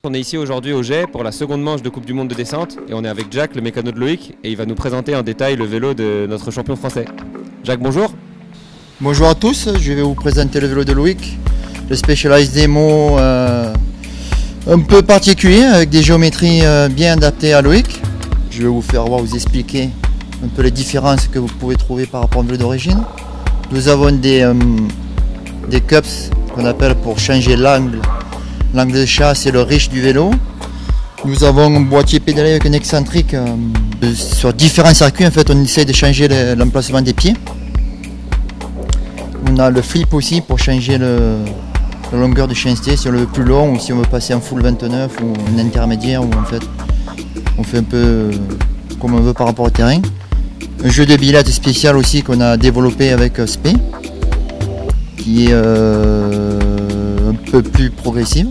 On est ici aujourd'hui au Jet pour la seconde manche de Coupe du Monde de descente et on est avec Jack, le mécano de Loïc, et il va nous présenter en détail le vélo de notre champion français. Jack, bonjour. Bonjour à tous, je vais vous présenter le vélo de Loïc, le Specialized Demo un peu particulier avec des géométries bien adaptées à Loïc. Je vais vous expliquer un peu les différences que vous pouvez trouver par rapport au vélo d'origine. Nous avons des cups qu'on appelle pour changer l'angle. L'angle de chasse et le reach du vélo. Nous avons un boîtier pédalé avec un excentrique. Sur différents circuits, en fait, on essaie de changer l'emplacement des pieds. On a le flip aussi pour changer la longueur de chaîneté, si on le veut plus long ou si on veut passer en full 29 ou en intermédiaire, où en fait on fait un peu comme on veut par rapport au terrain. Un jeu de billettes spécial aussi qu'on a développé avec Spé, qui est un peu plus progressive.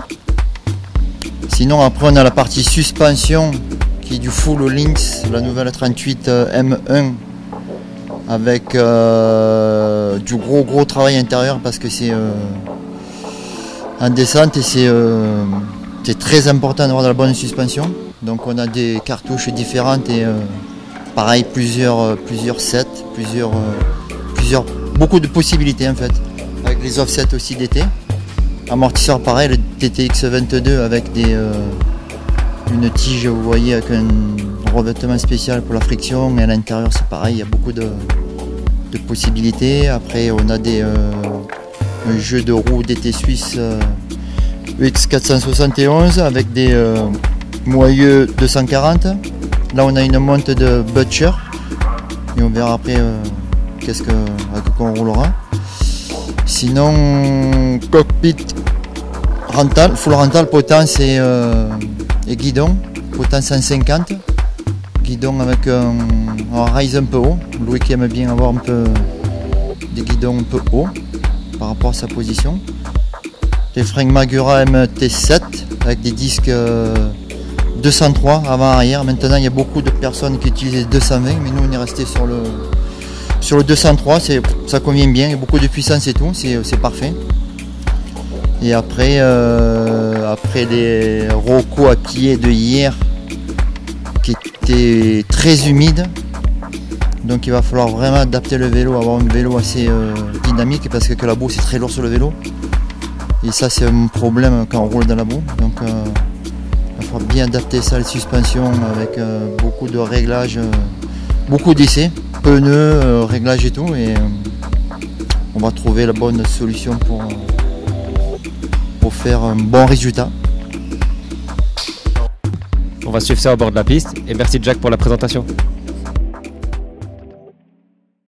Sinon après on a la partie suspension qui est du full Lynx, la nouvelle 38 M1 avec du gros travail intérieur parce que c'est en descente et c'est très important d'avoir de la bonne suspension. Donc on a des cartouches différentes et pareil plusieurs sets, beaucoup de possibilités en fait, avec les offsets aussi d'été. Amortisseur pareil, le TTX 22 avec une tige, vous voyez, avec un revêtement spécial pour la friction, et à l'intérieur c'est pareil, il y a beaucoup de possibilités. Après on a un jeu de roues d'été suisse EX 471 avec des moyeux 240. Là on a une monte de Butcher et on verra après avec quoi on roulera. Sinon cockpit rental, full rental, potence et guidon, potence 150, guidon avec un rise un peu haut. Louis qui aime bien avoir un peu des guidons un peu hauts par rapport à sa position. Les freins Magura MT7 avec des disques 203 avant-arrière. Maintenant il y a beaucoup de personnes qui utilisent les 220, mais nous on est resté sur le 203, ça convient bien, il y a beaucoup de puissance et tout, c'est parfait. Et après les Rocco à pied de hier qui étaient très humides, donc il va falloir vraiment adapter le vélo, avoir un vélo assez dynamique parce que la boue c'est très lourd sur le vélo. Et ça c'est un problème quand on roule dans la boue. Donc il va falloir bien adapter ça, les suspensions avec beaucoup de réglages, beaucoup d'essais. Pneus, réglage et tout, et on va trouver la bonne solution pour faire un bon résultat. On va suivre ça au bord de la piste et merci Jack pour la présentation.